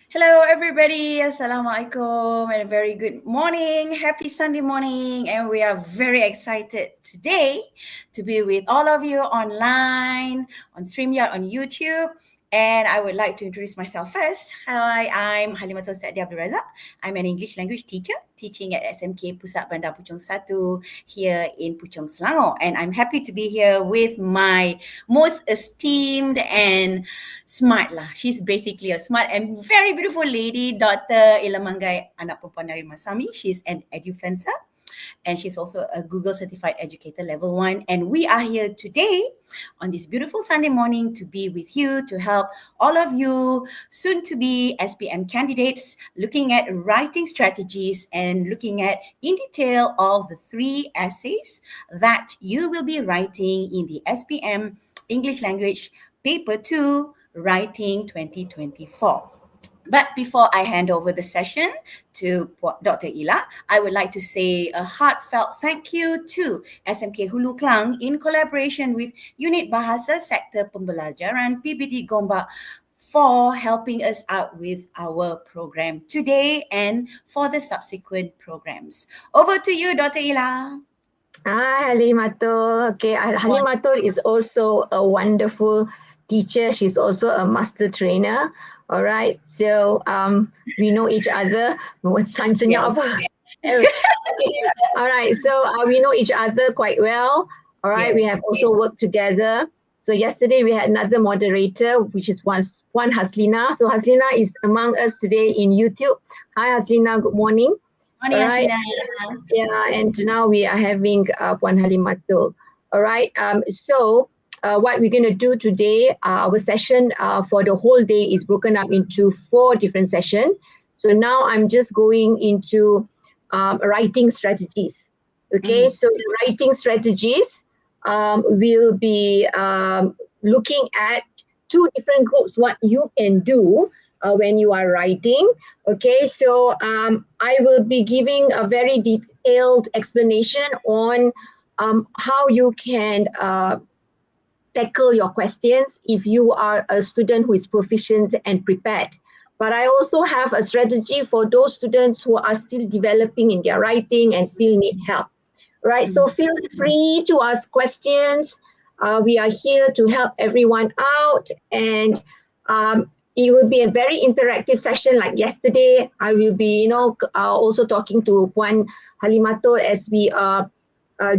Hello, everybody. Assalamualaikum and a very good morning. Happy Sunday morning. And we are very excited today to be with all of you online, on StreamYard, on YouTube. And I would like to introduce myself first. Hi, I'm Halimatul Sa'di Abdul Razak. I'm an English language teacher teaching at SMK Pusat Bandar Puchong 1 here in Puchong, Selangor. And I'm happy to be here with my most esteemed and smart lah. She's basically a smart and very beautiful lady, Dr. Ilamangai Anak Perempuan Nari Masami. She's an edufencer and she's also a Google Certified Educator Level 1. And we are here today on this beautiful Sunday morning to be with you, to help all of you soon-to-be SPM candidates looking at writing strategies and looking at in detail all the 3 essays that you will be writing in the SPM English Language Paper 2 Writing 2024. But before I hand over the session to Dr. Ila, I would like to say a heartfelt thank you to SMK Hulu Klang in collaboration with Unit Bahasa Sektor Pembelajaran PBD Gombak for helping us out with our program today and for the subsequent programs. Over to you, Dr. Ila. Hi, Halimatul. Okay, Halimatul is also a wonderful teacher. She's also a master trainer. All right, so we know each other. What's senyap apa? Okay. All right, so we know each other quite well. All right, we have also worked together. So yesterday we had another moderator, which is one Haslina. So Haslina is among us today in YouTube. Hi, Haslina. Good morning. Morning, Haslina. Yeah, and now we are having Puan Halimatul. All right. So what we're going to do today, our session for the whole day is broken up into 4 different sessions. So now I'm just going into writing strategies. Okay, so the writing strategies will be looking at 2 different groups, what you can do when you are writing. Okay, so I will be giving a very detailed explanation on how you can tackle your questions if you are a student who is proficient and prepared. But I also have a strategy for those students who are still developing in their writing and still need help. Right, so feel free to ask questions. We are here to help everyone out, and it will be a very interactive session like yesterday. I will be, also talking to Puan Halimatul as we are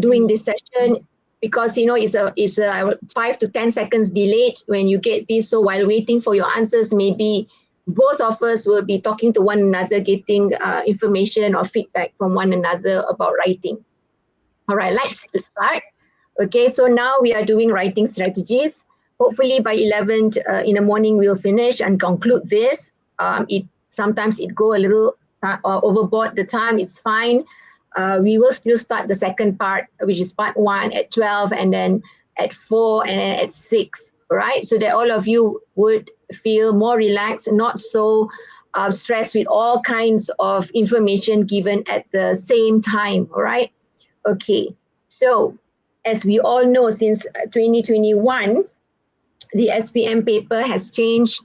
doing this session, because it's a 5 to 10 seconds delayed when you get this. So while waiting for your answers, maybe both of us will be talking to one another, getting information or feedback from one another about writing. All right, let's start. Okay, so now we are doing writing strategies. Hopefully by 11 in the morning we'll finish and conclude this. Sometimes it go a little overboard the time, it's fine. We will still start the second part, which is part 1 at 12, and then at 4, and then at 6. All right, so that all of you would feel more relaxed, not so stressed with all kinds of information given at the same time. All right. Okay, so as we all know, since 2021, the SPM paper has changed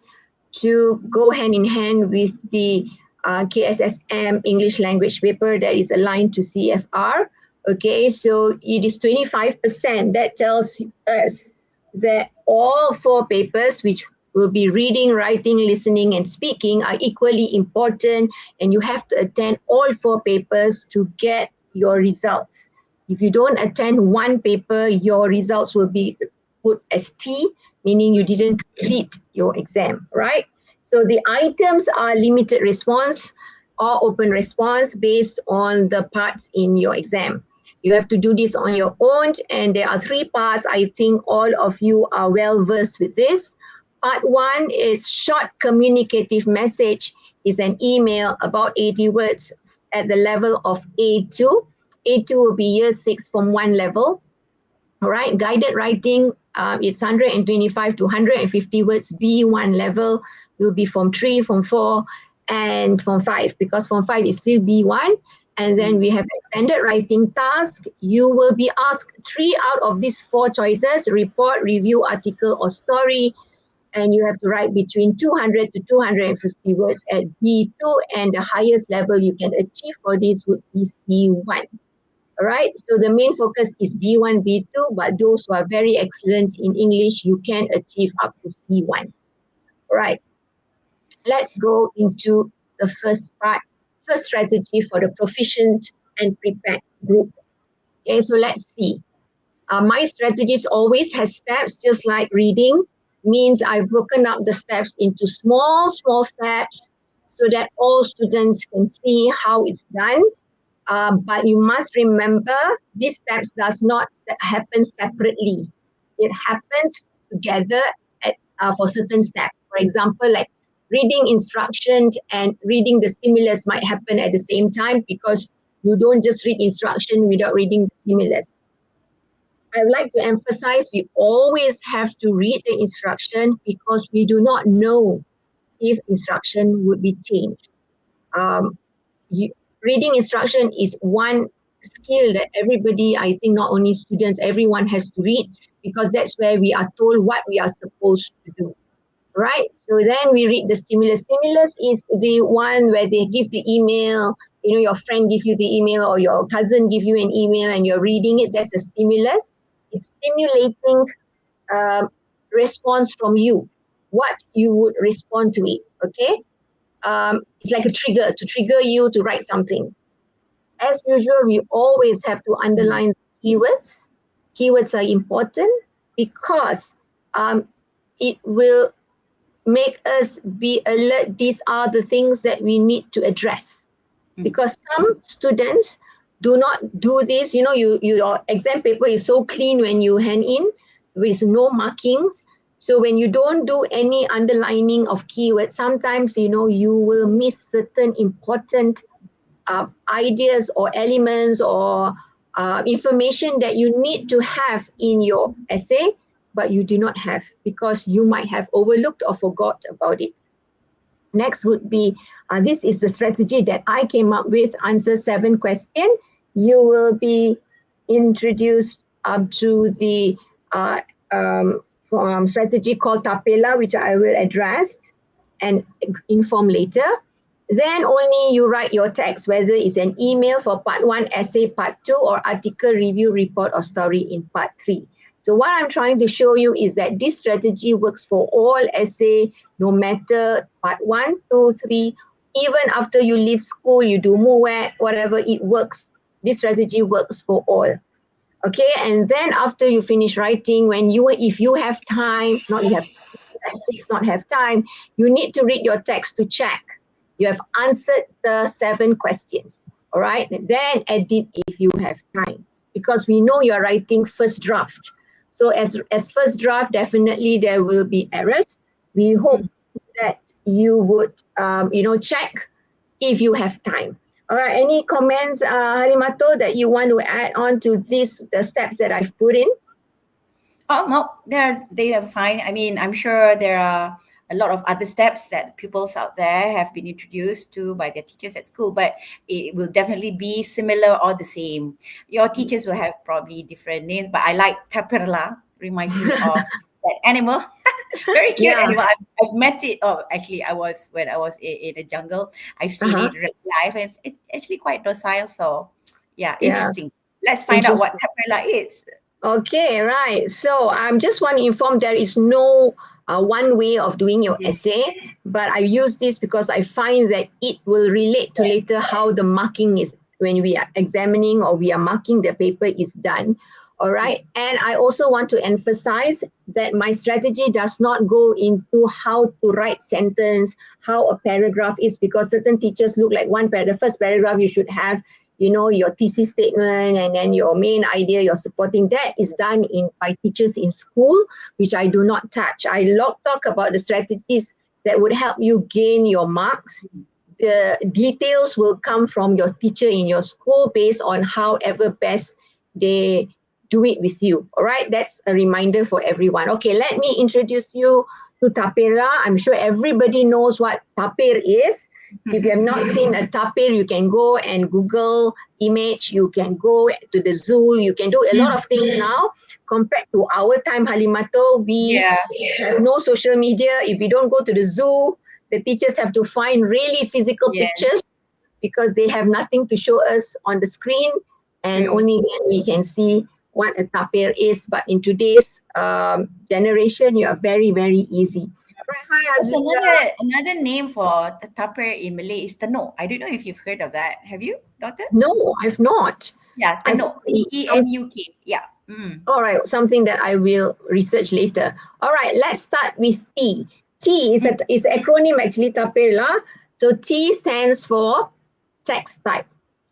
to go hand in hand with the KSSM English Language Paper that is aligned to CFR. Okay, so it is 25%. That tells us that all 4 papers, which will be reading, writing, listening, and speaking, are equally important, and you have to attend all 4 papers to get your results. If you don't attend one paper, your results will be put as T, meaning you didn't complete your exam, right? So the items are limited response or open response based on the parts in your exam. You have to do this on your own, and there are 3 parts. I think all of you are well versed with this. Part 1 is short communicative message, is an email about 80 words at the level of A2. A2 will be year 6 from 1 level. All right, guided writing, it's 125 to 150 words. B1 level will be from 3, from 4, and from 5, because from 5 is still B1. And then we have extended writing task. You will be asked 3 out of these 4 choices: report, review, article, or story. and you have to write between 200 to 250 words at B2, and the highest level you can achieve for this would be C1. All right, so the main focus is B1, B2, but those who are very excellent in English, you can achieve up to C1. All right, let's go into the first part, first strategy for the proficient and prepared group. Okay, so let's see. My strategies always has steps, just like reading. Means I've broken up the steps into small steps so that all students can see how it's done. But you must remember, these steps does not happen separately. It happens together for certain steps. For example, like reading instructions and reading the stimulus might happen at the same time, because you don't just read instruction without reading the stimulus. I would like to emphasize, we always have to read the instruction, because we do not know if instruction would be changed. Reading instruction is one skill that everybody, I think not only students, everyone has to read, because that's where we are told what we are supposed to do, right? So then we read the stimulus. Stimulus is the one where they give the email, your friend give you the email, or your cousin give you an email and you're reading it. That's a stimulus. It's stimulating response from you, what you would respond to it, okay? It's like a trigger to trigger you to write something. As usual, we always have to underline keywords. Keywords are important because it will make us be alert. These are the things that we need to address. Because some students do not do this. Your exam paper is so clean when you hand in with no markings. So when you don't do any underlining of keywords, sometimes, you will miss certain important ideas or elements or information that you need to have in your essay, but you do not have, because you might have overlooked or forgot about it. Next would be, this is the strategy that I came up with, answer 7 questions. You will be introduced to the strategy called TAPIRLA, which I will address and inform later. Then only you write your text, whether it's an email for part 1, essay part 2, or article, review, report, or story in part 3. So what I'm trying to show you is that this strategy works for all essay, no matter part 1, 2, 3, even after you leave school, you do MUWET, whatever, it works. This strategy works for all. Okay, and then after you finish writing, if you have time, not have time, you need to read your text to check you have answered the 7 questions. All right, and then edit if you have time, because we know you're writing first draft. So as first draft, definitely there will be errors. We hope that you would, check if you have time. All right, any comments, Halimato, that you want to add on to the steps that I've put in? Oh, no, they are fine. I mean, I'm sure there are a lot of other steps that pupils out there have been introduced to by their teachers at school, but it will definitely be similar or the same. Your teachers will have probably different names, but I like TAPIRLA, reminds me of that animal. Very cute animal. I've met it. Oh, actually, when I was in the jungle. I've seen it live, and it's actually quite docile. So, interesting. Let's find out what TAPIRLA is. Okay, right. So I just want to inform there is no one way of doing your essay, but I use this because I find that it will relate to later how the marking is when we are examining or we are marking the paper is done. All right. And I also want to emphasize that my strategy does not go into how to write sentence, how a paragraph is, because certain teachers look like the first paragraph you should have, your thesis statement and then your main idea, your supporting. That is done by teachers in school, which I do not touch. I talk about the strategies that would help you gain your marks. The details will come from your teacher in your school based on however best they do it with you. All right, that's a reminder for everyone. Okay, let me introduce you to TAPIRLA. I'm sure everybody knows what TAPIR is. If you have not seen a tapir, you can go and Google image, you can go to the zoo, you can do a lot of things now. Compared to our time, Halimato, we Yeah. have no social media. If we don't go to the zoo, the teachers have to find really physical Yes. pictures because they have nothing to show us on the screen, and True. only then we can see what a tapir is. But in today's generation, you are very, very easy. Right, hi There's Azila. another name for the tupper in Malay is tenuk. I don't know if you've heard of that. Have you, doctor? No, I've not. Yeah, I tenuk. think TENUK. Yeah. Mm. all right, something that I will research later. All right, let's start with T. T is is acronym actually, TAPIRLA. So T stands for text type,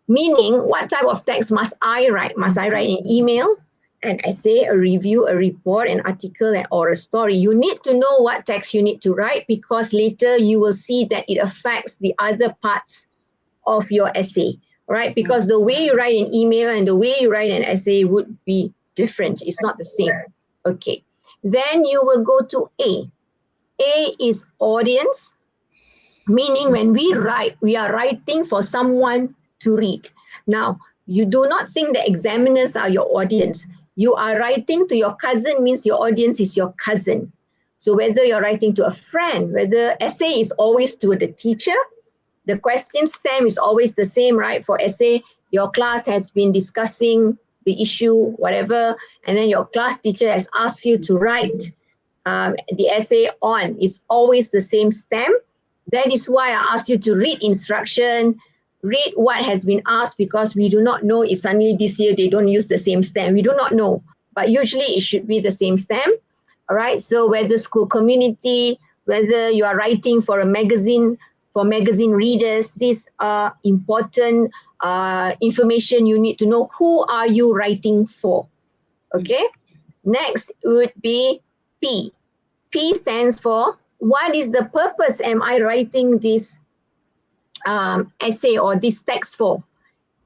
meaning what type of text must I write? Must I write an email, an essay, a review, a report, an article, or a story? You need to know what text you need to write because later you will see that it affects the other parts of your essay, right? Because the way you write an email and the way you write an essay would be different. It's not the same. Okay. Then you will go to A. A is audience, meaning when we write, we are writing for someone to read. Now, you do not think the examiners are your audience. You are writing to your cousin means your audience is your cousin. So whether you're writing to a friend, whether essay is always to the teacher, the question stem is always the same, right? For essay, your class has been discussing the issue, whatever, and then your class teacher has asked you to write the essay on. It's always the same stem. That is why I asked you to read instruction, read what has been asked, because we do not know if suddenly this year they don't use the same stem. We do not know, but usually it should be the same stem. All right, so whether school community, whether you are writing for a magazine, for magazine readers, these are important information you need to know. Who are you writing for? Okay, next would be P. P stands for what is the purpose am I writing this essay or this text for?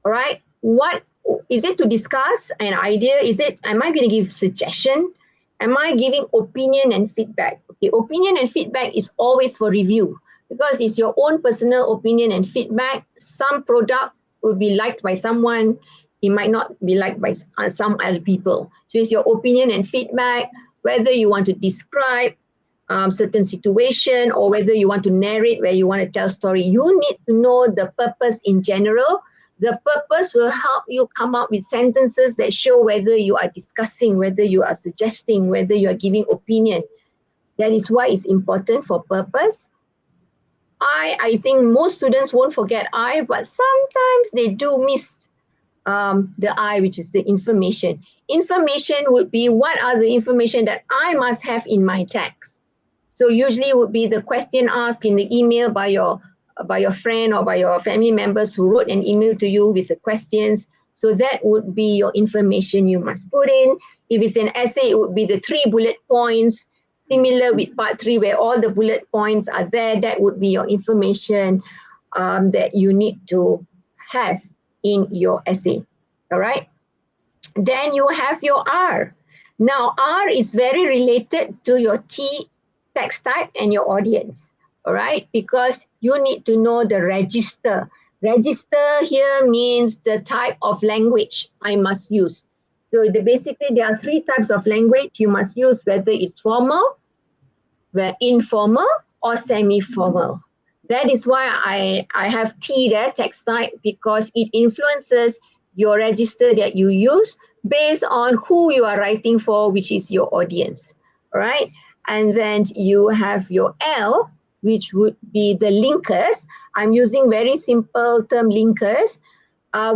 All right, what is it to discuss an idea? Is it, am I going to give suggestion? Am I giving opinion and feedback? Okay, opinion and feedback is always for review because it's your own personal opinion and feedback. Some product will be liked by someone, it might not be liked by some other people. So it's your opinion and feedback, whether you want to describe certain situation or whether you want to narrate, where you want to tell story. You need to know the purpose in general. The purpose will help you come up with sentences that show whether you are discussing, whether you are suggesting, whether you are giving opinion. That is why it's important for purpose. I think most students won't forget I, but sometimes they do miss the I, which is the information. Information would be what are the information that I must have in my text. So usually would be the question asked in the email by your friend or by your family members who wrote an email to you with the questions. So that would be your information you must put in. If it's an essay, it would be the 3 bullet points, similar with part 3 where all the bullet points are there. That would be your information that you need to have in your essay. All right. Then you have your R. Now, R is very related to your T text type and your audience, all right? Because you need to know the register. Register here means the type of language I must use. So basically, there are 3 types of language you must use, whether it's formal, informal, or semi-formal. That is why I have T there, text type, because it influences your register that you use based on who you are writing for, which is your audience, all right? And then you have your L, which would be the linkers. I'm using very simple term linkers,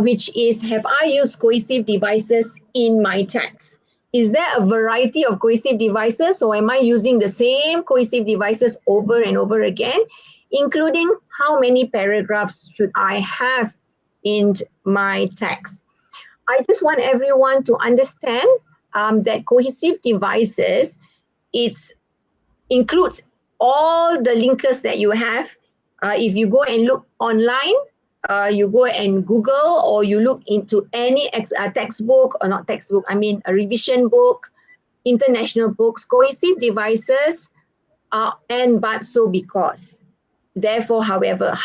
which is, have I used cohesive devices in my text? Is there a variety of cohesive devices, or am I using the same cohesive devices over and over again, including how many paragraphs should I have in my text? I just want everyone to understand that cohesive devices, includes all the linkers that you have. If you go and look online, you go and Google, or you look into any textbook, or not textbook, I mean a revision book, international books, cohesive devices are and, but, so, because. therefore, however,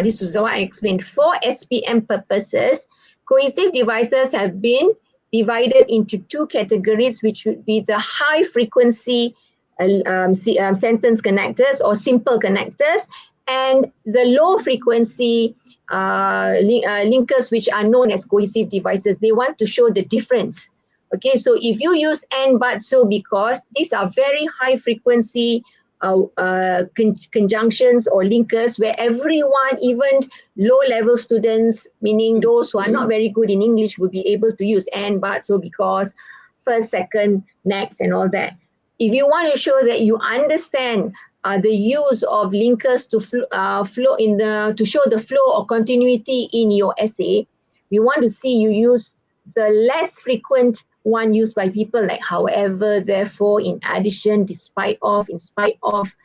this is what I explained. For SPM purposes, cohesive devices have been divided into two categories, which would be the high frequency sentence connectors or simple connectors, and the low frequency linkers, which are known as cohesive devices. They want to show the difference. Okay, so if you use and, but, so, because, these are very high frequency conjunctions or linkers where everyone, even low-level students, meaning those who are not very good in English, will be able to use and, but, so, because, first, second, next, and all that. If you want to show that you understand the use of linkers to to show the flow or continuity in your essay, we want to see you use the less frequent one used by people, like however, therefore, in addition, despite of, in spite of.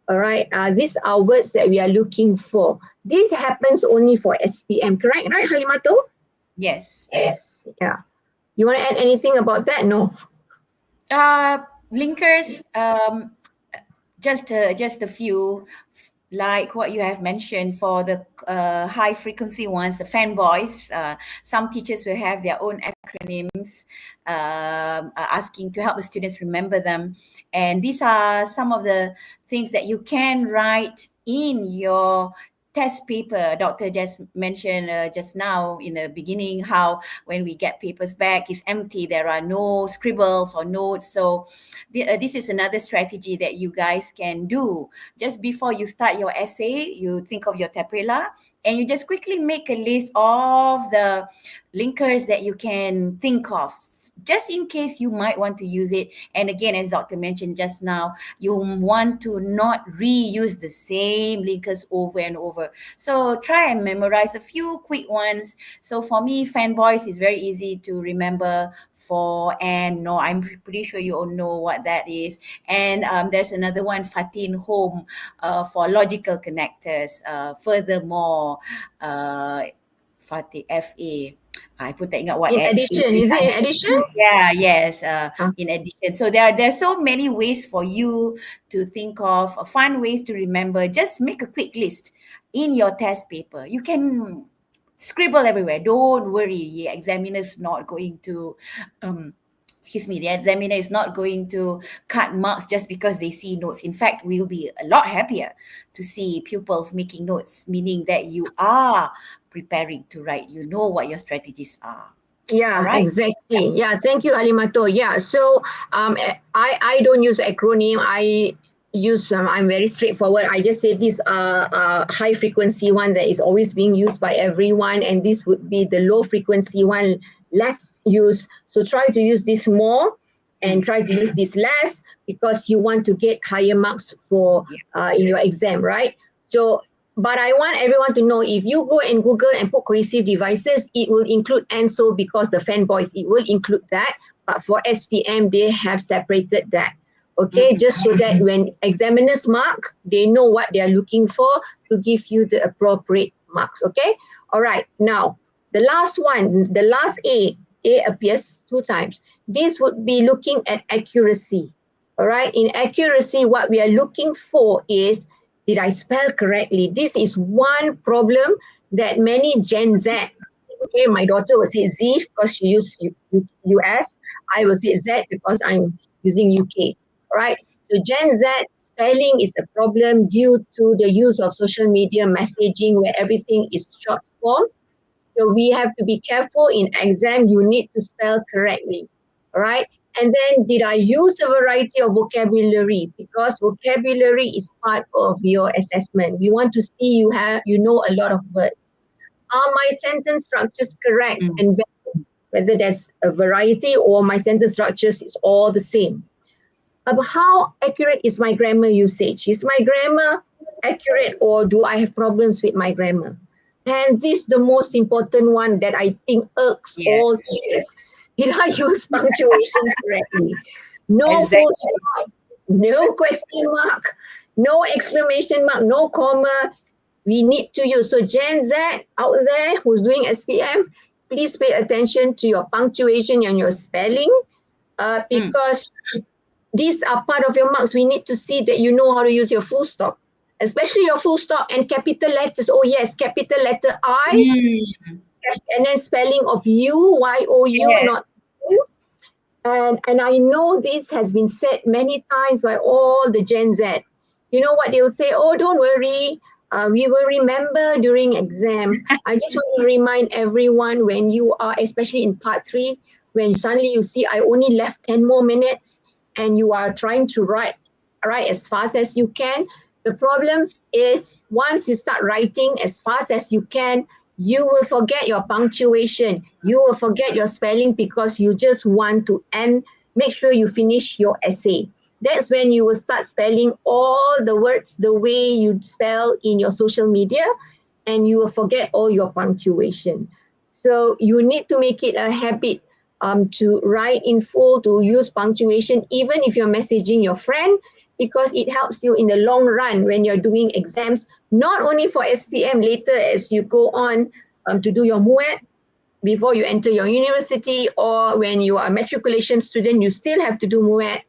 All right, these are words that we are looking for. This happens only for SPM, correct? Right, Halimato? Yes. Yes. Yeah. You want to add anything about that? No. Linkers, just a few, like what you have mentioned for the high frequency ones, the fanboys. Some teachers will have their own acronyms, asking to help the students remember them. And these are some of the things that you can write in your test paper. Doctor just mentioned just now in the beginning how when we get papers back, it's empty. There are no scribbles or notes. So this is another strategy that you guys can do. Just before you start your essay, you think of your TAPIRLA and you just quickly make a list of the linkers that you can think of, just in case you might want to use it. And again, as Dr. mentioned just now, you want to not reuse the same linkers over and over. So try and memorize a few quick ones. So for me, fanboys is very easy to remember. For and no, I'm pretty sure you all know what that is. And there's another one, Fatin Home, for logical connectors. Furthermore, Fatih FA. I pun tak ingat what In addition, is it in addition? Yeah, yes. In addition, so there are so many ways for you to think of, fun ways to remember. Just make a quick list in your test paper. You can scribble everywhere. Don't worry, the examiner is not going to the examiner is not going to cut marks just because they see notes. In fact, we'll be a lot happier to see pupils making notes, meaning that you are preparing to write. You know what your strategies are. Yeah, Right? exactly. Yeah, thank you, Halimato. Yeah, so I don't use acronym. I use I'm very straightforward. I just say this high frequency one that is always being used by everyone, and this would be the low frequency one, less used. So try to use this more and try to use this less because you want to get higher marks for in your exam, right? So but I want everyone to know, if you go and Google and put cohesive devices, it will include and so, because the fanboys, it will include that. But for SPM, they have separated that. Okay, just so that when examiners mark, they know what they are looking for to give you the appropriate marks. Okay, all right. Now, the last one, the last A appears 2 times. This would be looking at accuracy. All right, in accuracy, what we are looking for is, did I spell correctly? This is one problem that many Gen Z, okay, my daughter will say Z because she used US. I will say Z because I'm using UK, right? So Gen Z spelling is a problem due to the use of social media messaging where everything is short form. So we have to be careful in exam. You need to spell correctly, all right? And then, did I use a variety of vocabulary? Because vocabulary is part of your assessment. We want to see you know a lot of words. Are my sentence structures correct? And whether there's a variety or my sentence structures is all the same. How accurate is my grammar usage? Is my grammar accurate, or do I have problems with my grammar? And this is the most important one that I think irks all teachers. Did I use punctuation correctly? No full stop, no question mark, no exclamation mark, no comma. We need to use. So Gen Z out there who's doing SPM, please pay attention to your punctuation and your spelling because these are part of your marks. We need to see that you know how to use your full stop. especially your full stop and capital letters. Oh yes, capital letter I, Mm, and then spelling of you, Y-O-U, not yes. you. And I know this has been said many times by all the Gen Z. You know what they'll say? Oh, don't worry. We will remember during exam. I just want to remind everyone, when you are, especially in part 3, when suddenly you see I only left 10 more minutes and you are trying to write as fast as you can. The problem is, once you start writing as fast as you can, you will forget your punctuation, you will forget your spelling, because you just want to end, make sure you finish your essay. That's when you will start spelling all the words the way you spell in your social media, and you will forget all your punctuation. So you need to make it a habit, to write in full, to use punctuation, even if you're messaging your friend, because it helps you in the long run when you're doing exams, not only for SPM later as you go on, to do your MUET before you enter your university, or when you are a matriculation student, you still have to do MUET.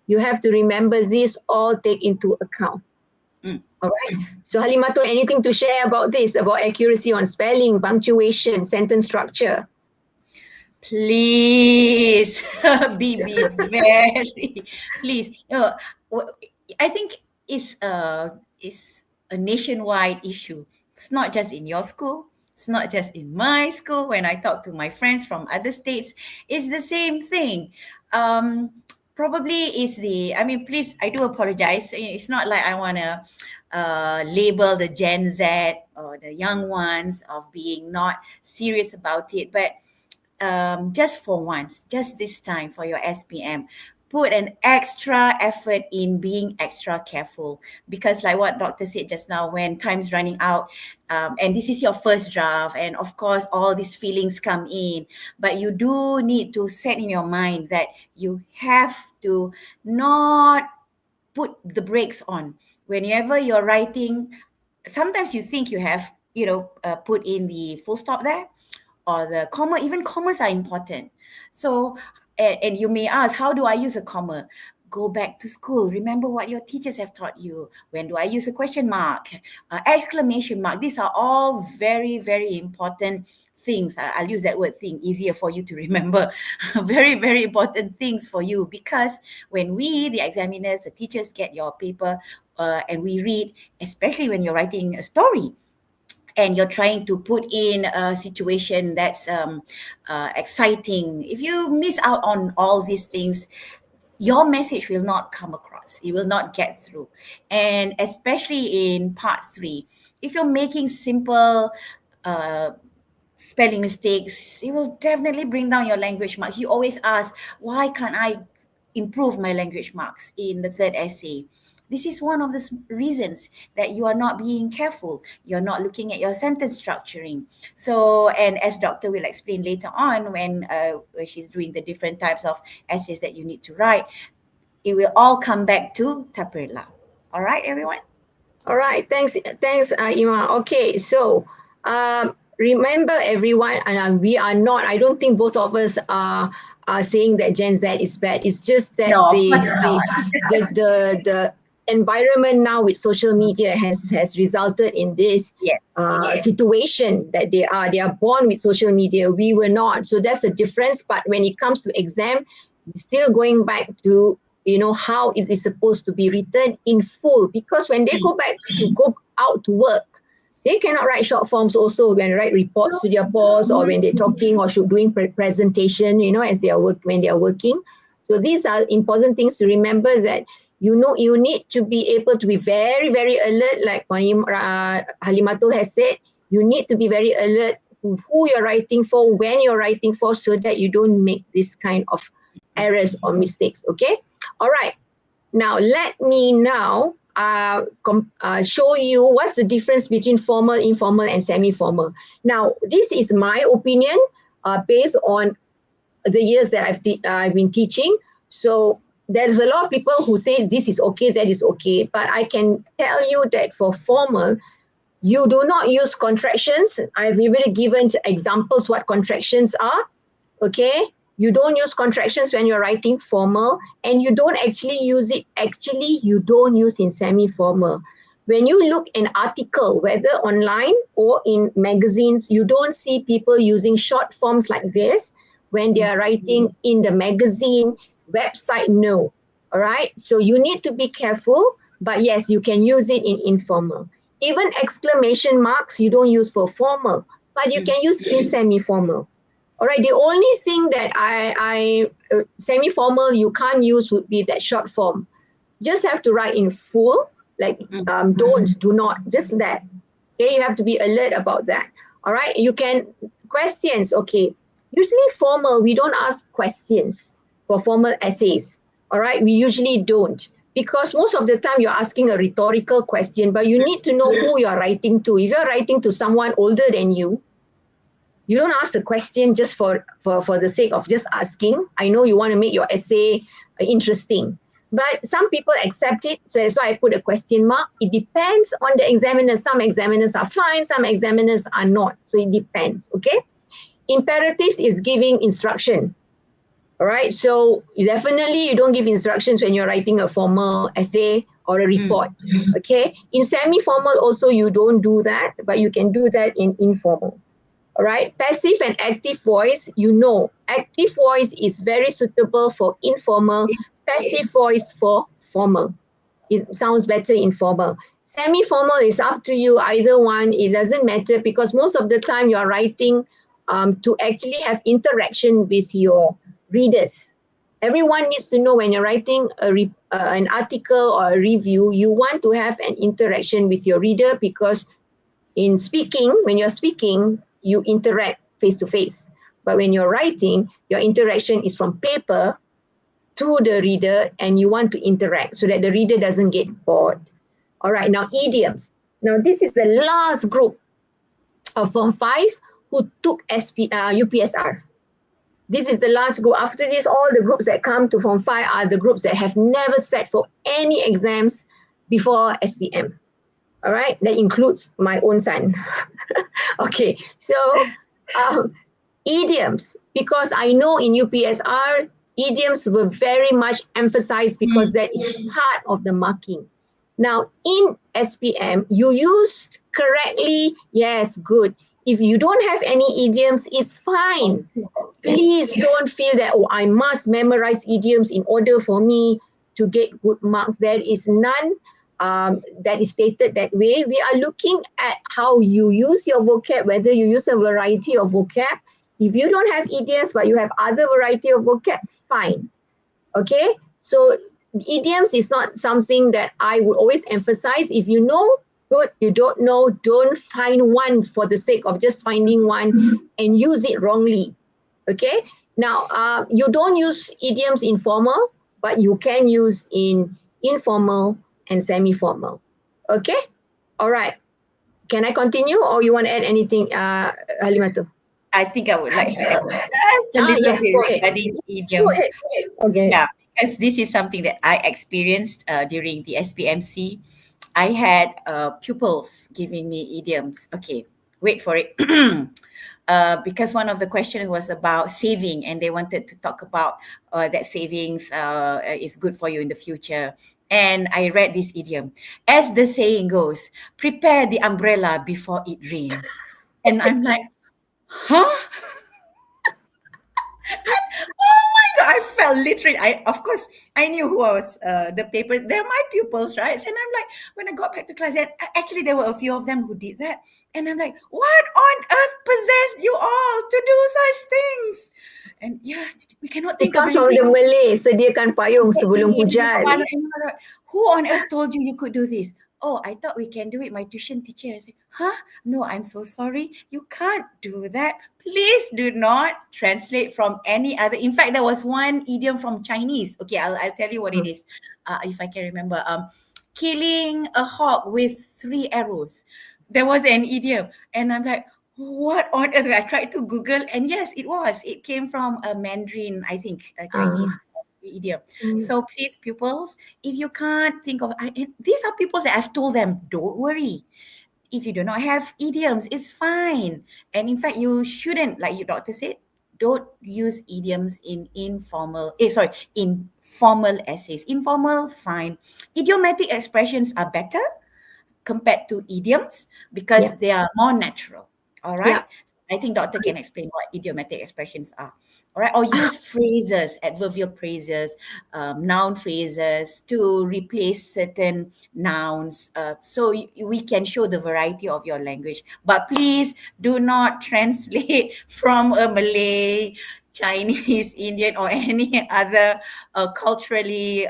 You have to remember this, all take into account. Mm. All right. So Halimato, anything to share about this, about accuracy on spelling, punctuation, sentence structure? Please be very please. I think it's a nationwide issue. It's not just in your school. It's not just in my school. When I talk to my friends from other states, it's the same thing. Probably is the. I mean, please. I do apologize. It's not like I want to label the Gen Z or the young ones of being not serious about it, but just for once, just this time for your SPM, put an extra effort in being extra careful, because like what doctor said just now, when time's running out, and this is your first draft, and of course all these feelings come in, but you do need to set in your mind that you have to not put the brakes on whenever you're writing. Sometimes you think you have, put in the full stop there, or the comma. Even commas are important. So, and you may ask, how do I use a comma? Go back to school. Remember what your teachers have taught you. When do I use a question mark, exclamation mark? These are all very, very important things. I'll use that word thing, easier for you to remember. Very, very important things for you, because when we, the examiners, the teachers, get your paper, and we read, especially when you're writing a story, and you're trying to put in a situation that's exciting. If you miss out on all these things, your message will not come across. It will not get through. And especially in part 3, if you're making simple uh, spelling mistakes, it will definitely bring down your language marks. You always ask, why can't I improve my language marks in the third essay? This is one of the reasons that you are not being careful. You're not looking at your sentence structuring. So, and as Doctor will explain later on, when she's doing the different types of essays that you need to write, it will all come back to TAPIRLA. All right, everyone? All right, thanks, Ima. Okay, so remember everyone, and we are not. I don't think both of us are saying that Gen Z is bad. It's just that No, of course not. the environment now with social media has resulted in this Yes. situation that they are born with social media. We were not, so that's a difference. But when it comes to exam, still going back to how it is supposed to be written in full, because when they go out to work, they cannot write short forms also, when write reports to their boss, or when they're talking, or should doing presentation, as they are when they are working. So these are important things to remember, that you need to be able to be very, very alert, like Halimatul has said. You need to be very alert who you're writing for, when you're writing for, so that you don't make this kind of errors or mistakes. Okay. All right. Now let me show you what's the difference between formal, informal, and semi-formal. Now this is my opinion, based on the years that I've been teaching. So there's a lot of people who say this is okay, that is okay, but I can tell you that for formal, you do not use contractions. I've already given examples what contractions are. Okay, you don't use contractions when you're writing formal, and you don't actually use it. Actually, you don't use in semi-formal. When you look an article, whether online or in magazines, you don't see people using short forms like this when they are writing in the magazine website. No. All right. So you need to be careful, but yes, you can use it in informal. Even exclamation marks, you don't use for formal, but you can use in semi-formal. All right. The only thing that semi-formal you can't use would be that short form. Just have to write in full, like don't, do not, just that. Okay, you have to be alert about that. All right, you can questions. Okay, usually formal, we don't ask questions for formal essays. All right, we usually don't, because most of the time you're asking a rhetorical question, but you need to know who you're writing to. If you're writing to someone older than you don't ask the question just for the sake of just asking. I know you want to make your essay interesting, but some people accept it. So that's why I put a question mark. It depends on the examiners. Some examiners are fine, some examiners are not. So it depends, okay? Imperatives is giving instruction. All right, so definitely you don't give instructions when you're writing a formal essay or a report, okay? In semi-formal also you don't do that, but you can do that in informal. All right, passive and active voice, active voice is very suitable for informal, passive voice for formal. It sounds better informal. Semi-formal is up to you, either one, it doesn't matter, because most of the time you are writing to actually have interaction with your readers. Everyone needs to know when you're writing an article or a review, you want to have an interaction with your reader, because when you're speaking, you interact face to face. But when you're writing, your interaction is from paper to the reader, and you want to interact so that the reader doesn't get bored. All right, now idioms. Now this is the last group of Form 5 who took UPSR. This is the last group. After this, all the groups that come to Form 5 are the groups that have never sat for any exams before SPM. All right, that includes my own son. Okay, so idioms, because I know in UPSR, idioms were very much emphasized because that is part of the marking. Now, in SPM, you used correctly, yes, good. If you don't have any idioms, it's fine. Please don't feel that, oh, I must memorize idioms in order for me to get good marks. There is none that is stated that way. We are looking at how you use your vocab, whether you use a variety of vocab. If you don't have idioms, but you have other variety of vocab, fine. Okay, so idioms is not something that I would always emphasize. If you know, good. You don't know, don't find one for the sake of just finding one and use it wrongly. Okay, now you don't use idioms in formal, but you can use in informal and semi-formal. Okay, all right. Can I continue, or you want to add anything, Halimatu? I think I would like to add just a little Yes, bit go ahead. regarding Go idioms. ahead. Okay. Yeah, because this is something that I experienced during the SPMC. I had pupils giving me idioms. Okay, wait for it. Because one of the questions was about saving, and they wanted to talk about that savings is good for you in the future. And I read this idiom, as the saying goes, prepare the umbrella before it rains. And I'm like, huh? Oh my god! I felt literally. Of course, I knew who was the paper. They're my pupils, right? And I'm like, when I got back to class, actually there were a few of them who did that, and I'm like, what on earth possessed you all to do such things? And yeah, we cannot It think of comes from the anything. Malay, sediakan payung sebelum Exactly. hujan. Who on earth told you you could do this? Oh, I thought we can do it. My tuition teacher. I said, huh? No, I'm so sorry. You can't do that. Please do not translate from any other. In fact, there was one idiom from Chinese. Okay, I'll tell you what it is, if I can remember. Killing a hawk with 3 arrows. There was an idiom, and I'm like, what on earth? I tried to Google, and yes, it was. It came from a Mandarin, I think, a Chinese idiom. So please, pupils, if you can't think of, these are pupils that I've told them, don't worry. If you do not have idioms, it's fine. And in fact, you shouldn't, like your doctor said, don't use idioms in formal essays. Informal, fine. Idiomatic expressions are better, compared to idioms because Yeah. they are more natural. All right. Yeah. I think doctor can explain what idiomatic expressions are. All right. Or use phrases, adverbial phrases, noun phrases to replace certain nouns. So we can show the variety of your language. But please do not translate from a Malay, Chinese, Indian, or any other culturally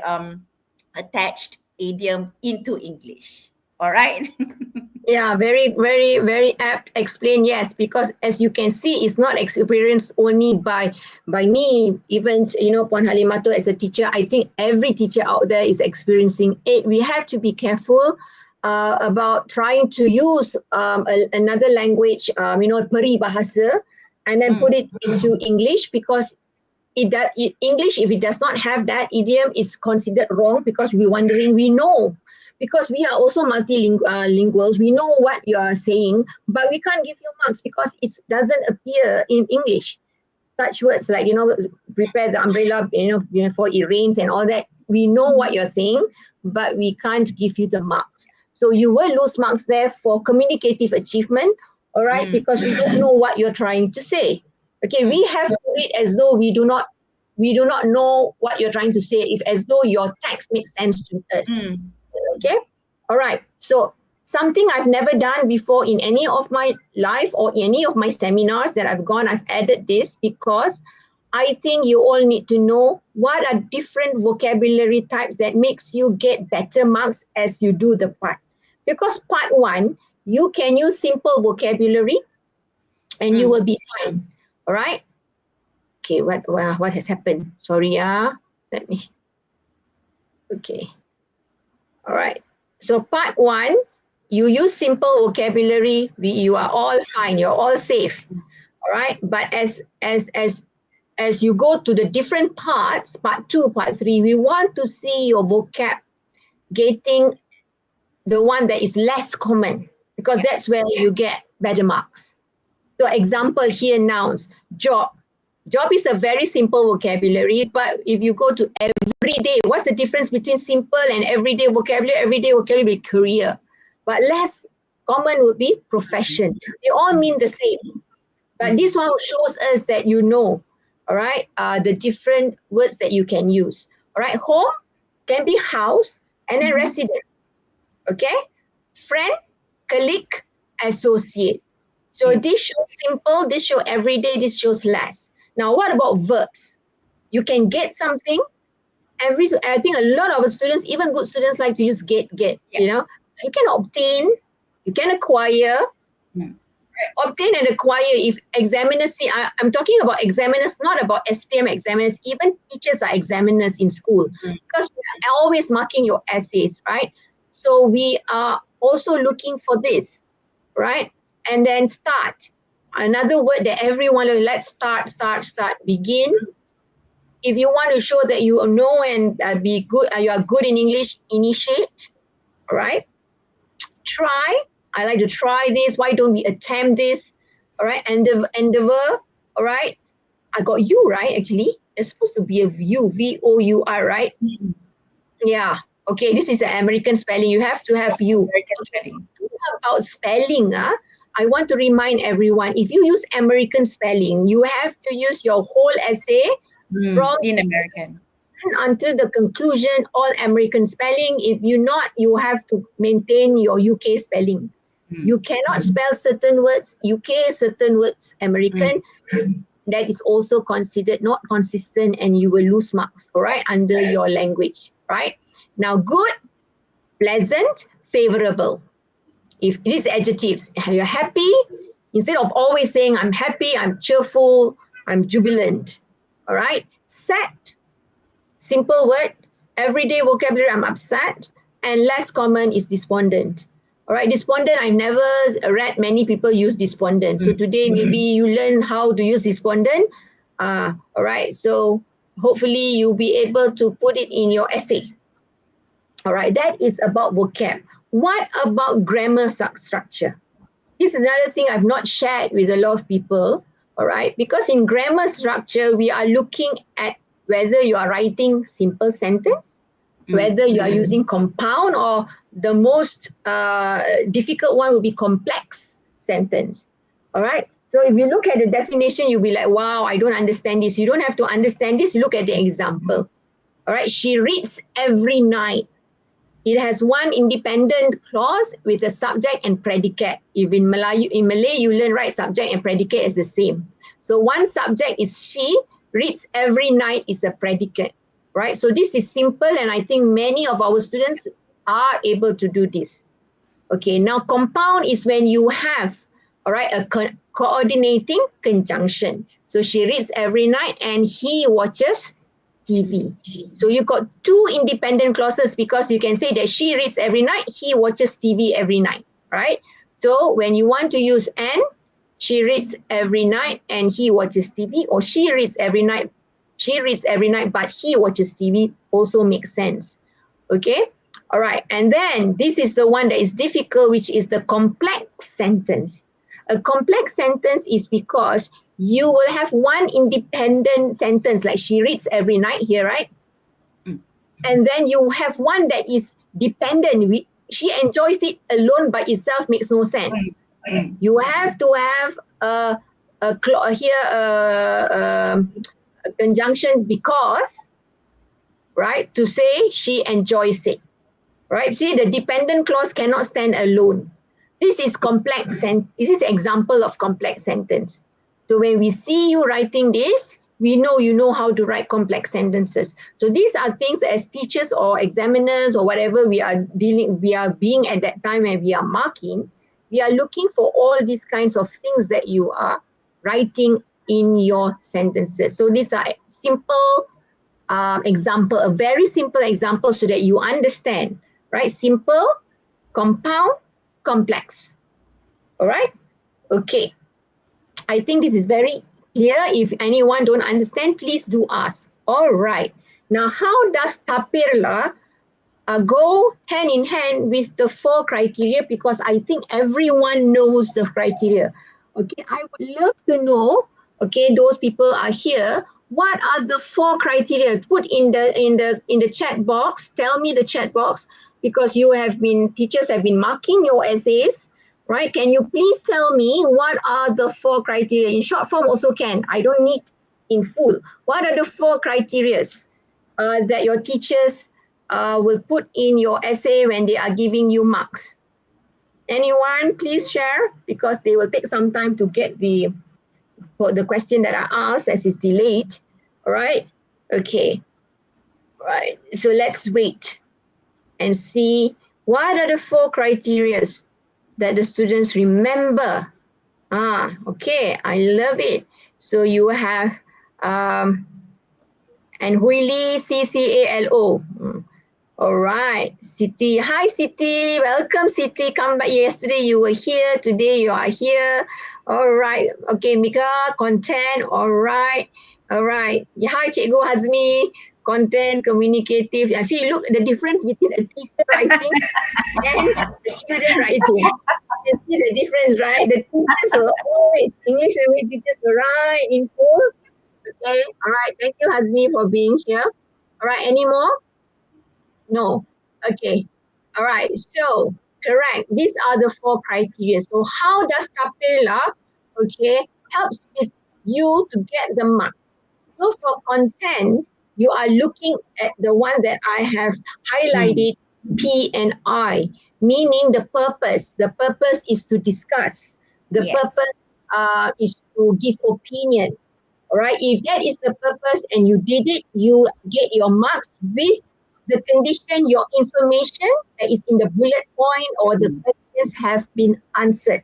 attached idiom into English. All right. Yeah, very, very, very apt explain. Yes, because as you can see, it's not experienced only by me. Even Puan Halimato as a teacher, I think every teacher out there is experiencing it. We have to be careful about trying to use another language, peribahasa, and then put it into English because English, if it does not have that idiom, is considered wrong because we're wondering, we know, because we are also multilinguals, we know what you are saying, but we can't give you marks because it doesn't appear in English. Such words like, prepare the umbrella, for it rains and all that. We know what you're saying, but we can't give you the marks. So you will lose marks there for communicative achievement, all right, because we don't know what you're trying to say. Okay, we have to read as though we do not know what you're trying to say, if as though your text makes sense to us. Okay, all right. So something I've never done before in any of my life or any of my seminars that I've gone, I've added this because I think you all need to know what are different vocabulary types that makes you get better marks as you do the part. Because part one, you can use simple vocabulary and you will be fine. All right. Okay, what has happened? Sorry, let me. Okay. All right. So part one, you use simple vocabulary. You are all fine. You're all safe. All right. But as you go to the different parts, part two, part three, we want to see your vocab getting the one that is less common because that's where you get better marks. So example here, nouns, job. Job is a very simple vocabulary, but if you go to everyday, what's the difference between simple and everyday vocabulary? Everyday vocabulary will be career, but less common would be profession. They all mean the same. But this one shows us that all right, the different words that you can use. All right, home can be house and then residence. Okay, friend, colleague, associate. So this shows simple, this shows everyday, this shows less. Now, what about verbs? You can get something. I think a lot of students, even good students, like to use get. You can obtain, you can acquire. Obtain and acquire. If examiners see, I'm talking about examiners, not about SPM examiners. Even teachers are examiners in school because we are always marking your essays, right? So we are also looking for this, right? And then start. Another word that everyone, let's start, begin. If you want to show that you know and be good, you are good in English, initiate, all right? Try. I like to try this. Why don't we attempt this? All right. Endeavor. All right. I got you right. Actually, it's supposed to be a you. VOUR. Right. Yeah. Okay. This is an American spelling. You have to have you. American spelling. About spelling. I want to remind everyone. If you use American spelling, you have to use your whole essay from in American until the conclusion, all American spelling. If you not, you have to maintain your UK spelling. You cannot spell certain words UK, certain words American. That is also considered not consistent and you will lose marks, all right, under your language, right? Now, good, pleasant, favorable. If it is adjectives, you're happy, instead of always saying I'm happy, I'm cheerful, I'm jubilant, all right? Sad, simple word, everyday vocabulary, I'm upset, and less common is despondent. All right, despondent, I've never read many people use despondent. So today, maybe you learn how to use despondent. All right, so hopefully you'll be able to put it in your essay. All right, that is about vocab. What about grammar structure? This is another thing I've not shared with a lot of people. All right, because in grammar structure, we are looking at whether you are writing simple sentence, whether you are using compound or the most difficult one will be complex sentence. All right. So if you look at the definition, you'll be like, wow, I don't understand this. You don't have to understand this. Look at the example. All right. She reads every night. It has one independent clause with a subject and predicate. If in Malay, you learn, right, subject and predicate is the same. So one subject is she, reads every night is a predicate, right? So this is simple, and I think many of our students are able to do this. Okay, now compound is when you have, all right, a coordinating conjunction. So she reads every night and he watches TV. So you got two independent clauses because you can say that she reads every night, he watches TV every night, right? So when you want to use and, she reads every night and he watches TV, or she reads every night, but he watches TV, also makes sense. Okay? All right. And then this is the one that is difficult, which is the complex sentence. A complex sentence is because you will have one independent sentence, like she reads every night here, right? And then you have one that is dependent. She enjoys it alone by itself, makes no sense. You have to have a conjunction because, right, to say she enjoys it, right? See, the dependent clause cannot stand alone. This is complex, and this is example of complex sentence. So when we see you writing this, we know you know how to write complex sentences. So these are things as teachers or examiners or whatever we are being at that time when we are marking, we are looking for all these kinds of things that you are writing in your sentences. So these are simple example, a very simple example so that you understand, right? Simple, compound, complex. All right? Okay. I think this is very clear. If anyone don't understand, please do ask. All right. Now, how does TAPIRLA go hand in hand with the 4 criteria? Because I think everyone knows the criteria. Okay, I would love to know, okay, those people are here, what are the 4 criteria? Put in the chat box. Tell me the chat box, because teachers have been marking your essays, right? Can you please tell me what are the 4 criteria? In short form also can. I don't need in full. What are the 4 criteria that your teachers will put in your essay when they are giving you marks? Anyone, please share, because they will take some time to get the question that I asked as it's delayed. All right. Okay. All right. So let's wait and see what are the 4 criteria that the students remember. Okay. I love it. So you have and Huili, CCALO. All right, Siti. Hi, Siti. Welcome, Siti. Come back. Yesterday you were here. Today you are here. All right. Okay, Mika, content. All right. All right. Hi, Cikgu Hazmi. Content, communicative. See, look at the difference between a teacher writing and a student writing. You see the difference, right? The teachers will always, English language teachers will write in full. Okay. All right. Thank you, Hazmi, for being here. All right. Any more? No. Okay. All right. So, correct. These are the 4 criteria. So, how does TAPIRLA, okay, helps with you to get the marks? So, for content, you are looking at the one that I have highlighted, P and I, meaning the purpose. The purpose is to discuss. The purpose is to give opinion. All right. If that is the purpose and you did it, you get your marks with the condition, your information that is in the bullet point or the questions have been answered.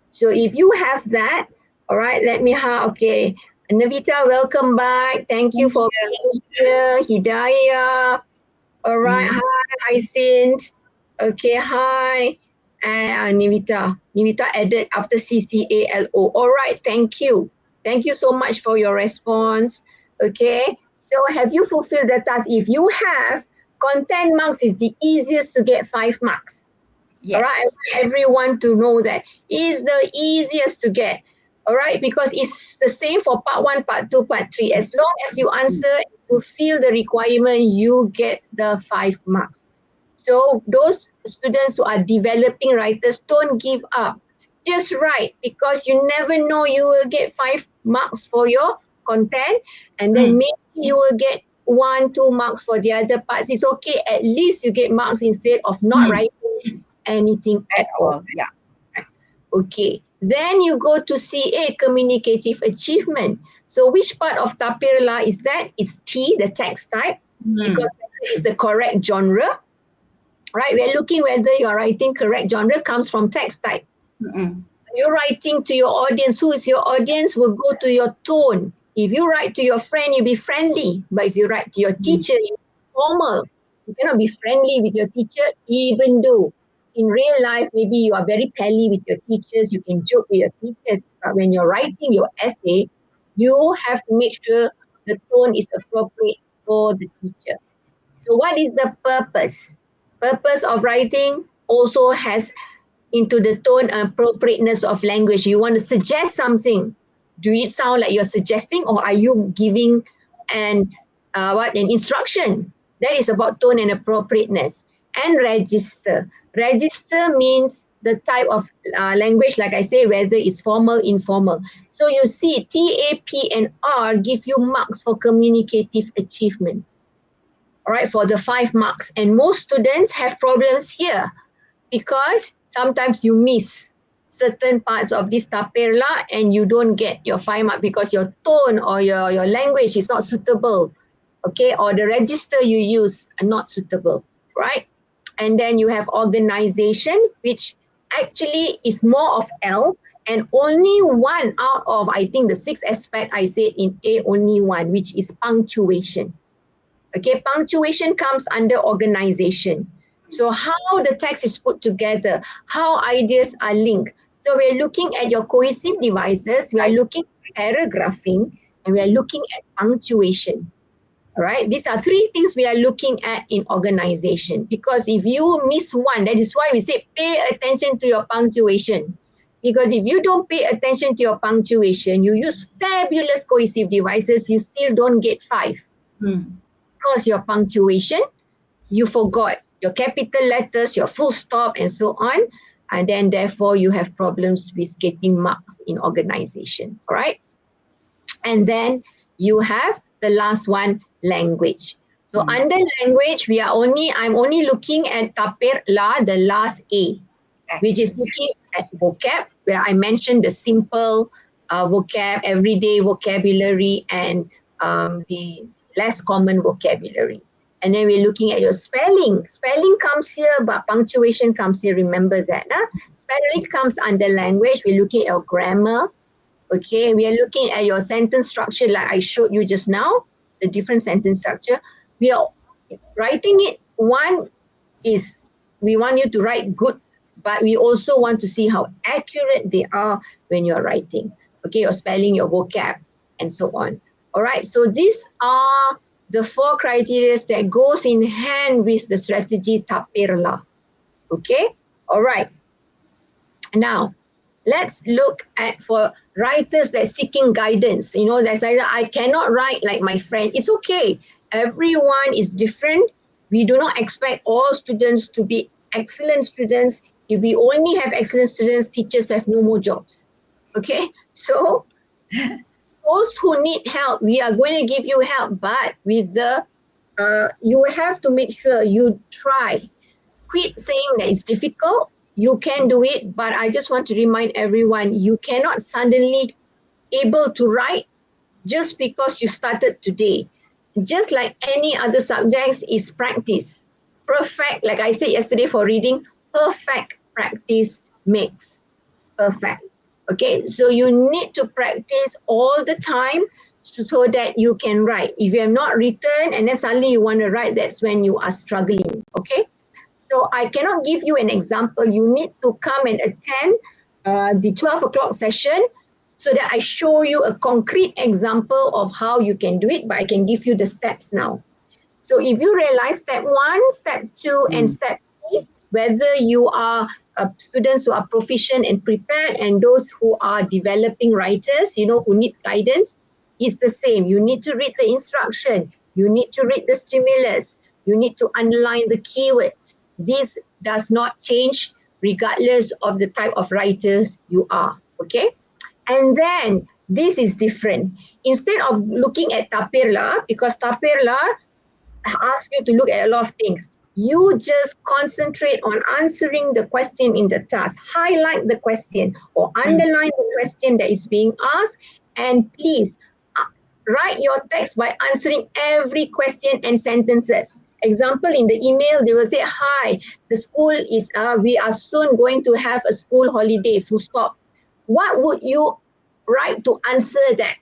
So if you have that, all right, let me have, okay. Navita, welcome back. Thank you for being here. Hidayah. All right. Hi, Hyacinth. Okay, hi. And Nivita. Nivita added after CCALO. All right, thank you. Thank you so much for your response. Okay. So have you fulfilled the task? If you have, content marks is the easiest to get 5 marks. Yes. All right. I want everyone to know that is the easiest to get. All right, because it's the same for part 1, part 2, part 3. As long as you answer, fulfill the requirement, you get the 5 marks. So those students who are developing writers, don't give up. Just write, because you never know, you will get 5 marks for your content, and then maybe you will get 1, 2 marks for the other parts. It's okay. At least you get marks instead of not writing anything at all. Yeah. Okay. Then you go to CA, communicative achievement. So which part of TAPIRLA is that? It's T, the text type, because that is the correct genre. Right? We're looking whether you're writing correct genre comes from text type. You're writing to your audience. Who is your audience? Will go to your tone. If you write to your friend, you'll be friendly. But if you write to your teacher, you're formal. You cannot be friendly with your teacher, even though in real life, maybe you are very pally with your teachers, you can joke with your teachers. But when you're writing your essay, you have to make sure the tone is appropriate for the teacher. So what is the purpose? Purpose of writing also has into the tone and appropriateness of language. You want to suggest something. Do it sound like you're suggesting, or are you giving an instruction? That is about tone and appropriateness. And register. Register means the type of language, like I say, whether it's formal, informal. So you see, T, A, P, and R give you marks for communicative achievement. All right, for the 5 marks. And most students have problems here, because sometimes you miss certain parts of this TAPIRLA and you don't get your 5 marks because your tone or your language is not suitable, okay, or the register you use are not suitable, right? And then you have organization, which actually is more of L, and only 1 out of, I think, the 6 aspect I said in A, only 1, which is punctuation. Okay, punctuation comes under organization. So how the text is put together, how ideas are linked. So we're looking at your cohesive devices, we are looking at paragraphing, and we are looking at punctuation. All right, these are 3 things we are looking at in organization. Because if you miss one, that is why we say pay attention to your punctuation. Because if you don't pay attention to your punctuation, you use fabulous cohesive devices, you still don't get 5. Because your punctuation, you forgot your capital letters, your full stop, and so on. And then therefore you have problems with getting marks in organization. All right. And then you have the last one, language. So under language, I'm only looking at TAPIRLA, the last A, which is looking at vocab, where I mentioned the simple vocab, everyday vocabulary, and the less common vocabulary. And then we're looking at your spelling. Spelling comes here, but punctuation comes here. Remember that. Spelling comes under language. We're looking at your grammar. Okay, we are looking at your sentence structure, like I showed you just now, the different sentence structure. We are writing it. One is we want you to write good, but we also want to see how accurate they are when you're writing. Okay, your spelling, your vocab, and so on. All right, so these are the 4 criteria that goes in hand with the strategy TAPIRLA. Okay, all right. Now, let's look at for writers that seeking guidance. You know, that's like, I cannot write like my friend. It's okay. Everyone is different. We do not expect all students to be excellent students. If we only have excellent students, teachers have no more jobs. Okay, so those who need help, we are going to give you help, but with the you have to make sure you try. Quit saying that it's difficult. You can do it, but I just want to remind everyone, you cannot suddenly able to write just because you started today. Just like any other subjects is practice. Perfect, like I said yesterday for reading, perfect practice makes perfect. Okay, so you need to practice all the time so that you can write. If you have not written and then suddenly you want to write, that's when you are struggling. Okay, so I cannot give you an example. You need to come and attend the 12 o'clock session so that I show you a concrete example of how you can do it, but I can give you the steps now. So if you realize step 1, step 2, and step 3, whether you are students who are proficient and prepared and those who are developing writers, who need guidance, it's the same. You need to read the instruction. You need to read the stimulus. You need to underline the keywords. This does not change regardless of the type of writer you are, okay? And then this is different. Instead of looking at TAPIRLA, because TAPIRLA asks you to look at a lot of things, you just concentrate on answering the question in the task. Highlight the question or underline the question that is being asked, and please write your text by answering every question and sentences. Example, in the email, they will say, hi, the school is, we are soon going to have a school holiday, full stop. What would you write to answer that?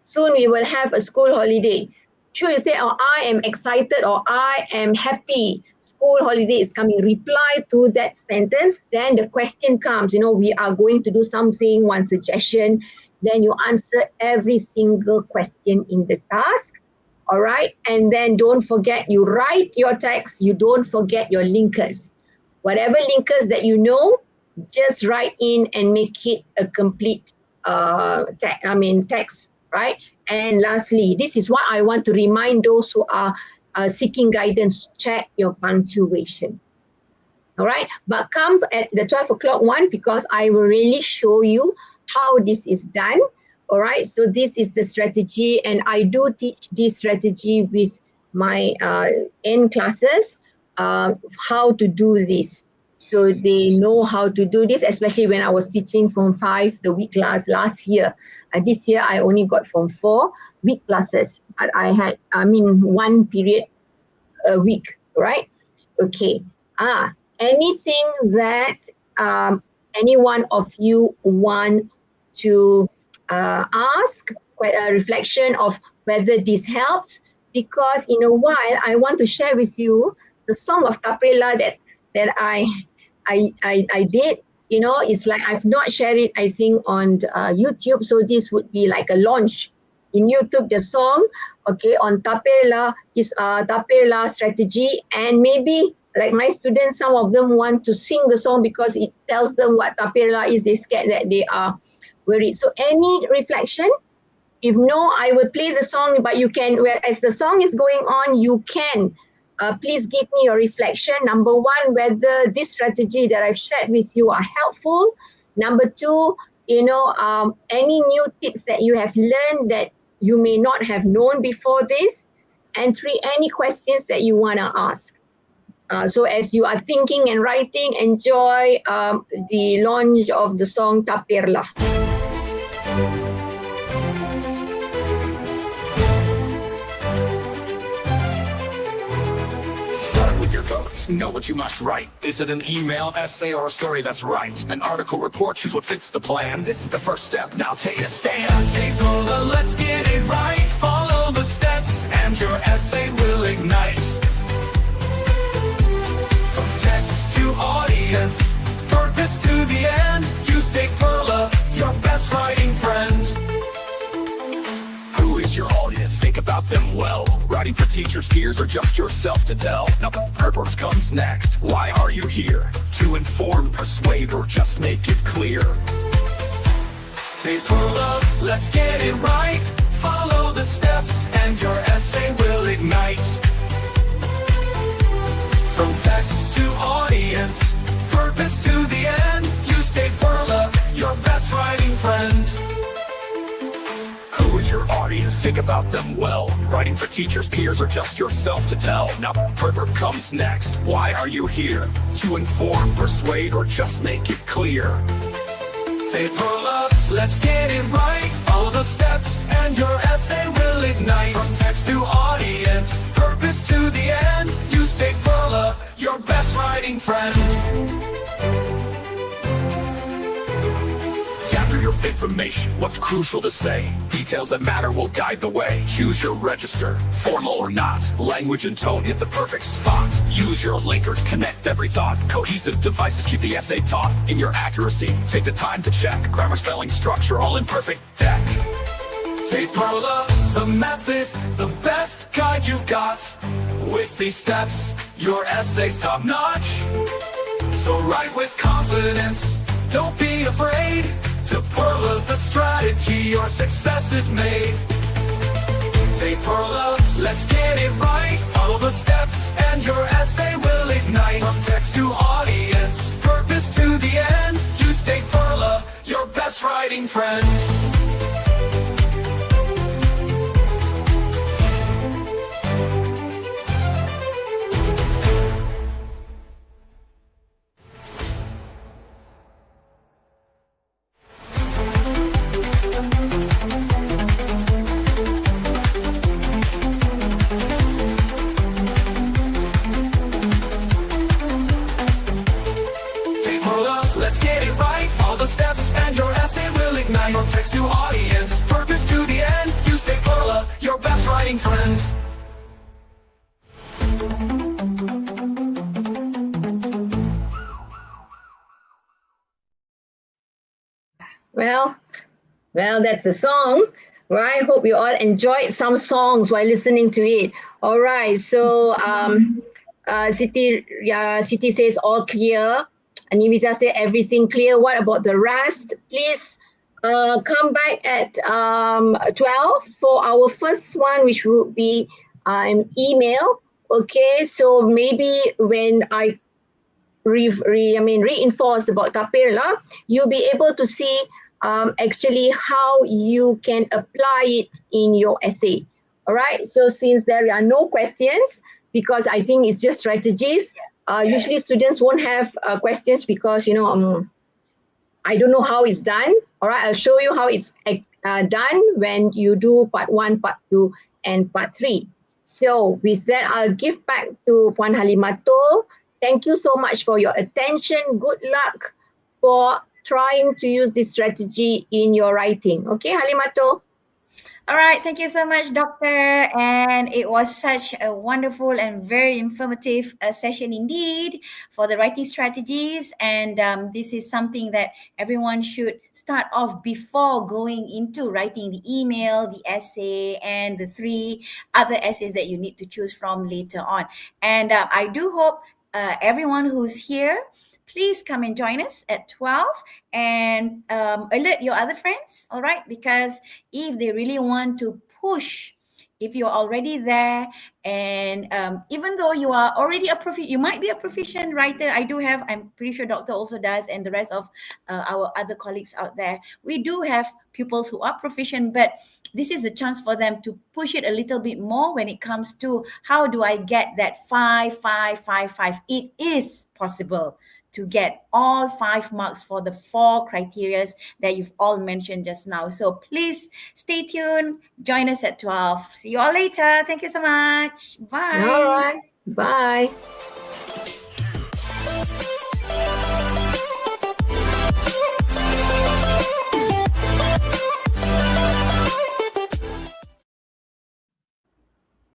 Soon we will have a school holiday. Should you say, oh, I am excited or I am happy, school holiday is coming. Reply to that sentence. Then the question comes, we are going to do something, one suggestion. Then you answer every single question in the task. All right. And then don't forget, you write your text. You don't forget your linkers. Whatever linkers that just write in and make it a complete text, right? And lastly, this is what I want to remind those who are seeking guidance, check your punctuation. All right. But come at the 12 o'clock one, because I will really show you how this is done. All right, so this is the strategy, and I do teach this strategy with my end classes, how to do this. So they know how to do this, especially when I was teaching Form 5, the week class last year. This year, I only got Form 4 week classes, but I had, one period a week, right? Okay. Anything that any one of you want to ask, a reflection of whether this helps, because in a while I want to share with you the song of TAPIRLA that I did. It's like I've not shared it, I think, on YouTube, so this would be like a launch in YouTube, the song, okay, on TAPIRLA is TAPIRLA strategy. And maybe like my students, some of them want to sing the song because it tells them what TAPIRLA is. They scared that they are worried. So any reflection? If no, I will play the song, but you can, as the song is going on, you can please give me your reflection. Number one, whether this strategy that I've shared with you are helpful. Number two, any new tips that you have learned that you may not have known before this. And three, any questions that you want to ask. So as you are thinking and writing, enjoy the launch of the song TAPIRLA. Know what you must write. Is it an email, essay, or a story that's right? An article, report, choose what fits the plan. This is the first step, now take a stand. TAPIRLA, let's get it right. Follow the steps and your essay will ignite. From text to audience, purpose to the end. Use TAPIRLA, your best writing friend. Who is your audience? Think about them well. Writing for teachers, peers, or just yourself to tell. Now the purpose comes next. Why are you here? To inform, persuade, or just make it clear. TAPIRLA, let's get it right. Follow the steps and your essay will ignite. From text to audience, purpose to the end. Use TAPIRLA, your best writing friend. Who is your audience? Think about them well. Writing for teachers, peers, or just yourself to tell. Now the purpose comes next. Why are you here? To inform, persuade, or just make it clear. TAPIRLA, let's get it right. Follow the steps and your essay will ignite. From text to audience, purpose to the end. Use TAPIRLA, your best writing friend. Gather your information, what's crucial to say. Details that matter will guide the way. Choose your register, formal or not. Language and tone hit the perfect spot. Use your linkers, connect every thought. Cohesive devices keep the essay taut. In your accuracy, take the time to check. Grammar, spelling, structure, all in perfect deck. TAPIRLA, the method, the best guide you've got. With these steps, your essay's top notch. So write with confidence, don't be afraid. TAPIRLA's the strategy, your success is made. TAPIRLA, let's get it right. Follow the steps and your essay will ignite. From text to audience, purpose to the end. Use TAPIRLA, your best writing friend. Let's get it right. All the steps and your essay will ignite. From text to audience, purpose to the end. Use TAPIRLA, your best writing friend. Well, that's a song, right? Hope you all enjoyed some songs while listening to it. All right, so Siti says all clear. Anivita said everything clear. What about the rest? Please come back at 12 for our first one, which would be an email. Okay, so maybe when I reinforce about TAPIRLA, you'll be able to see actually how you can apply it in your essay. All right, so since there are no questions, because I think it's just strategies, usually students won't have questions because, I don't know how it's done. All right, I'll show you how it's done when you do part 1, part 2, and part 3. So with that, I'll give back to Puan Halimatul. Thank you so much for your attention. Good luck for trying to use this strategy in your writing. Okay, Halimatul? All right, thank you so much, Doctor. And it was such a wonderful and very informative session indeed for the writing strategies. And this is something that everyone should start off before going into writing the email, the essay, and the 3 other essays that you need to choose from later on. And I do hope everyone who's here, please come and join us at 12 and alert your other friends, all right? Because if they really want to push, if you're already there, and even though you are already you might be a proficient writer. I'm pretty sure Doctor also does, and the rest of our other colleagues out there. We do have pupils who are proficient, but this is a chance for them to push it a little bit more when it comes to how do I get that 5, 5, 5, 5. It is possible to get all 5 marks for the 4 criteria that you've all mentioned just now. So please stay tuned. Join us at 12. See you all later. Thank you so much. Bye. All right. Bye.